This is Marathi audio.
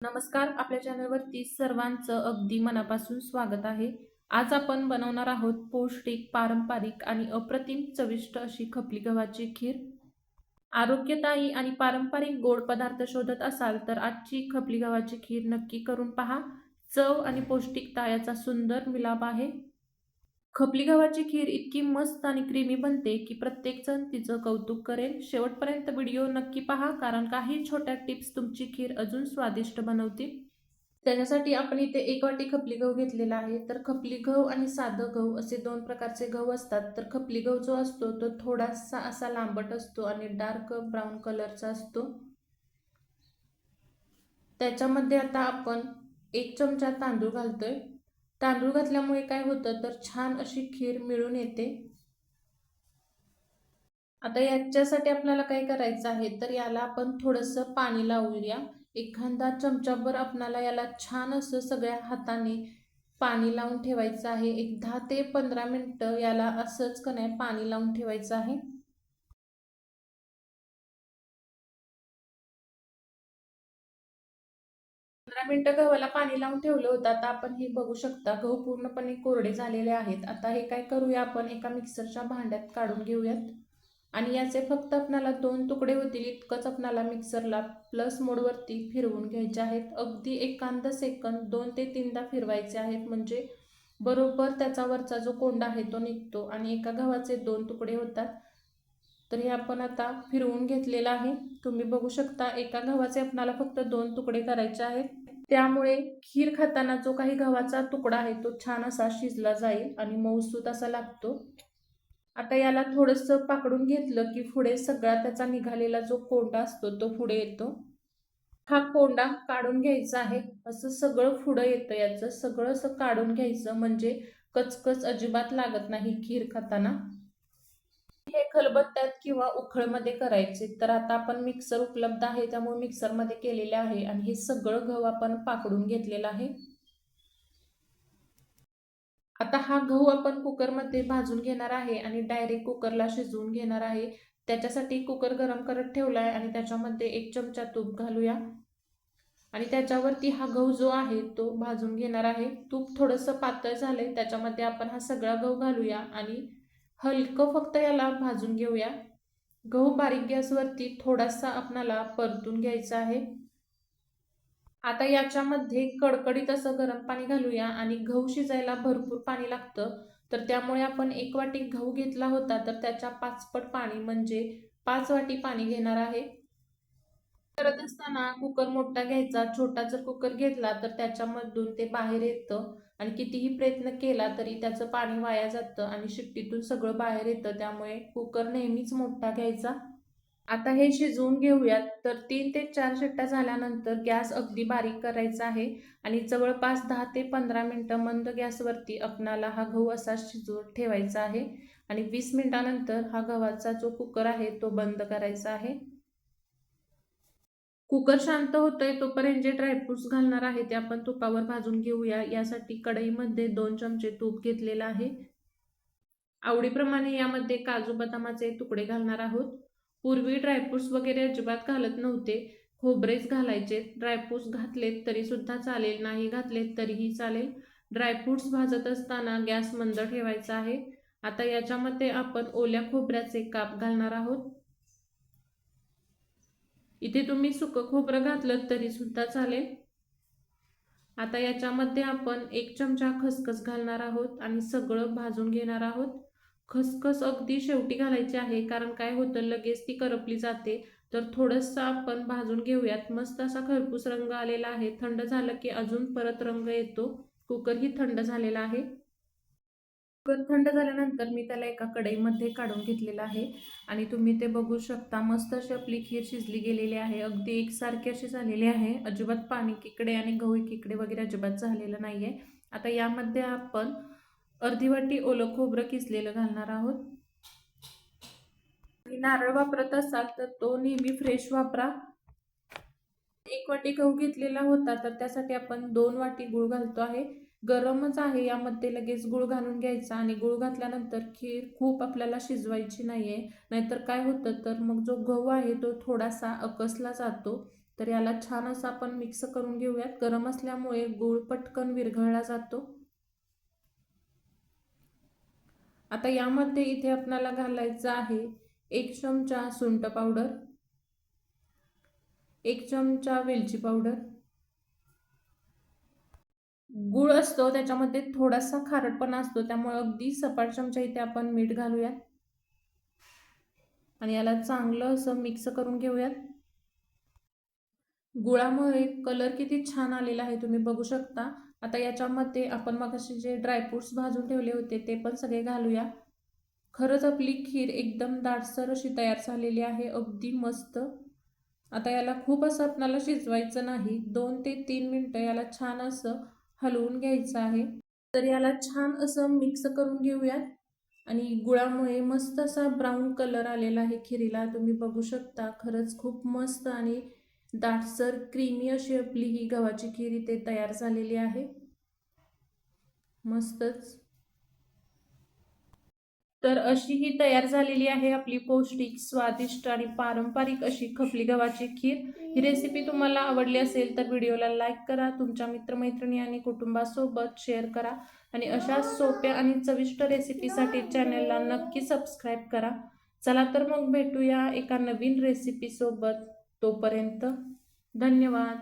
नमस्कार. आपल्या चॅनलवरती सर्वांचं अगदी मनापासून स्वागत आहे. आज आपण बनवणार आहोत पौष्टिक, पारंपरिक आणि अप्रतिम चविष्ट अशी खपली गव्हाची खीर. आरोग्यदायी आणि पारंपरिक गोड पदार्थ शोधत असाल तर आजची खपली गव्हाची खीर नक्की करून पहा. चव आणि पौष्टिकता याचा सुंदर मिलाप आहे. खपली गव्हाची खीर इतकी मस्त आणि क्रीमी बनते की प्रत्येकजण तिचं कौतुक करेल. शेवटपर्यंत व्हिडिओ नक्की पहा, कारण काही छोट्या टिप्स तुमची खीर अजून स्वादिष्ट बनवतील. त्याच्यासाठी आपण इथे 1 वाटी खपली गहू घेतलेला आहे. तर खपली गहू आणि साधं गहू असे 2 प्रकारचे गहू असतात. तर खपली गहू जो असतो तो थोडासा असा लांबट असतो आणि डार्क ब्राऊन कलरचा असतो. त्याच्यामध्ये आता आपण 1 चमचा तांदूळ घालतोय. तांदूळ घातल्यामुळे काय होतं तर छान अशी खीर मिळून येते. आता याच्यासाठी आपल्याला काय करायचं आहे तर याला आपण थोडंसं पाणी लावूया. एखादा चमचाभर आपल्याला याला छान असं सगळ्या हाताने पाणी लावून ठेवायचं आहे. एक 10 ते 15 मिनिटं याला असंच का नाही पाणी लावून ठेवायचं आहे. 15 मिनिटं गव्हाला पाणी लावून ठेवलं होतं. आता आपण हे बघू शकता गहू पूर्णपणे कोरडे झालेले आहेत. आता हे काय करूया आपण एका मिक्सरच्या भांड्यात काढून घेऊयात आणि याचे फक्त आपल्याला 2 तुकडे होतील इतकंच आपल्याला मिक्सरला प्लस मोडवरती फिरवून घ्यायचे आहेत. अगदी एकांद सेकंद 2 ते 3दा फिरवायचे आहेत, म्हणजे बरोबर त्याचा वरचा जो कोंडा आहे तो निघतो आणि एका गव्हाचे 2 तुकडे होतात. तर हे आपण आता फिरवून घेतलेलं आहे. तुम्ही बघू शकता एका गव्हाचे आपल्याला फक्त 2 तुकडे करायचे आहेत. त्यामुळे खीर खाताना जो काही गव्हाचा तुकडा आहे तो छान असा शिजला जाईल आणि मऊसूत असा लागतो. आता याला थोडंसं पाकडून घेतलं की पुढे सगळा त्याचा निघालेला जो कोंडा असतो तो पुढे येतो. हा कोंडा काढून घ्यायचा आहे. असं सगळं पुढं येतं, याचं सगळं असं काढून घ्यायचं, म्हणजे कचकच अजिबात लागत नाही खीर खाताना. हे खलबत्त्यात किंवा उखळमध्ये करायचे. तर आता आपण मिक्सर उपलब्ध आहे त्यामुळे मिक्सरमध्ये केलेले आहे आणि हे सगळं गहू आपण पाकडून घेतलेला आहे. आता हा गहू आपण कुकरमध्ये भाजून घेणार आहे आणि डायरेक्ट कुकरला शिजवून घेणार आहे. त्याच्यासाठी कुकर गरम करत ठेवला आहे आणि त्याच्यामध्ये 1 चमचा तूप घालूया आणि त्याच्यावरती हा गहू जो आहे तो भाजून घेणार आहे. तूप थोडंसं पातळ झालंय त्याच्यामध्ये आपण हा सगळा गहू घालूया आणि हलकं फक्त याला भाजून घेऊया. गहू बारीक गॅसवरती थोडासा आपणाला परतून घ्यायचा आहे. आता याच्यामध्ये कडकडीत असं गरम पाणी घालूया आणि गहू शिजायला भरपूर पाणी लागतं. तर त्यामुळे आपण 1 वाटी गहू घेतला होता तर त्याच्या 5 पट पाणी, म्हणजे 5 वाटी पाणी घेणार आहे. करत असताना कुकर मोठा घ्यायचा. छोटा जर कुकर घेतला तर त्याच्यामधून ते बाहेर येतं आणि कितीही प्रयत्न केला तरी त्याचं पाणी वाया जातं आणि शिट्टीतून सगळं बाहेर येतं. त्यामुळे कुकर नेहमीच मोठा घ्यायचा. आता हे शिजवून घेऊयात. तर 3 ते 4 शिट्ट्या झाल्यानंतर गॅस अगदी बारीक करायचा आहे आणि जवळपास 10 ते 15 मिनिटं मंद गॅसवरती आपणाला हा गहू असा शिजवून ठेवायचा आहे आणि 20 मिनिटानंतर हा गव्हाचा जो कुकर आहे तो बंद करायचा आहे. कुकर शांत होतोय तोपर्यंत जे ड्रायफ्रुट्स घालणार आहे ते आपण तुपावर भाजून घेऊया. यासाठी कढईमध्ये 2 चमचे तूप घेतलेलं आहे. आवडीप्रमाणे यामध्ये काजू बदामाचे तुकडे घालणार आहोत. पूर्वी ड्रायफ्रुट्स वगैरे अजिबात घालत नव्हते. खोबरेच घालायचे. ड्रायफ्रुट्स घातलेत तरी सुद्धा चालेल, नाही घातलेत तरीही चालेल. ड्रायफ्रुट्स भाजत असताना गॅस मंद ठेवायचा आहे. आता याच्यामध्ये आपण ओल्या खोबऱ्याचे काप घालणार आहोत. इथे तुम्ही सुकं खोबरं घातलं तरी सुद्धा चालेल. आता याच्यामध्ये आपण 1 चमचा खसखस घालणार आहोत आणि सगळं भाजून घेणार आहोत. खसखस अगदी शेवटी घालायची आहे, कारण काय होतं लगेच ती करपली जाते. तर थोडंसं आपण भाजून घेऊयात. मस्त असा खरपूस रंग आलेला आहे. थंड झालं की अजून परत रंग येतो. कुकरही थंड झालेला आहे. कुकर थंड झाल्यानंतर मी त्याला एका कढईमध्ये काढून घेतलेला आहे आणि तुम्ही ते बघू शकता. मस्त अशी आपली खीर शिजली गेलेली आहे. अगदी एकसारखी अशी झालेली आहे. अजिबात पाणी एकीकडे आणि गहू एकीकडे वगैरे अजिबात झालेलं नाहीये. आता यामध्ये आपण अर्धी वाटी ओलं खोबरं किसलेलं घालणार आहोत. नारळ वापरत असाल तर तो नेहमी फ्रेश वापरा. 1 वाटी गहू घेतलेला होता तर त्यासाठी आपण 2 वाटी गूळ घालतो आहे. गरमच आहे, यामध्ये लगेच गूळ घालून घ्यायचा आणि गूळ घातल्यानंतर खीर खूप आपल्याला शिजवायची नाहीये. नाहीतर काय होतं तर मग जो गहू आहे तो थोडासा अकसला जातो. तर याला छान असं आपण मिक्स करून घेऊयात. गरम असल्यामुळे गूळ पटकन विरघळला जातो. आता यामध्ये इथे आपल्याला घालायचं आहे 1 चमचा सुंठ पावडर, 1 चमचा वेलची पावडर. गूळ असतो त्याच्यामध्ये थोडासा खारटपणा असतो, त्यामुळे अगदी सपाट चमचा इथे आपण मीठ घालूयात आणि याला चांगलं असं मिक्स करून घेऊयात. गुळामुळे कलर किती छान आलेला आहे तुम्ही बघू शकता. आता याच्यामध्ये आपण मगाशी जे ड्रायफ्रुट्स भाजून ठेवले होते ते पण सगळे घालूया. खरंच आपली खीर एकदम दाटसर अशी तयार झालेली आहे, अगदी मस्त. आता याला खूप असं आपल्याला शिजवायचं नाही, 2 ते 3 मिनिटं याला छान असं हलवून घ्यायचं आहे. तर याला छान असं मिक्स करून घेऊयात आणि गुळामुळे मस्त असा ब्राऊन कलर आलेला आहे खिरीला, तुम्ही बघू शकता. खरंच खूप मस्त आणि दाटसर क्रीमी अशी आपली ही गव्हाची खीर इथे तयार झालेली आहे. मस्तच. तर अशी ही तयार झालेली आहे आपली पौष्टिक, स्वादिष्ट आणि पारंपरिक अशी खपली गव्हाची खीर. ही रेसिपी तुम्हाला आवडली असेल तर व्हिडिओला लाईक करा, तुमच्या मित्रमैत्रिणी आणि कुटुंबासोबत शेअर करा आणि अशा सोप्या आणि चविष्ट रेसिपीसाठी चॅनलला नक्की सबस्क्राईब करा. चला तर मग भेटूया एका नवीन रेसिपीसोबत. तोपर्यंत धन्यवाद.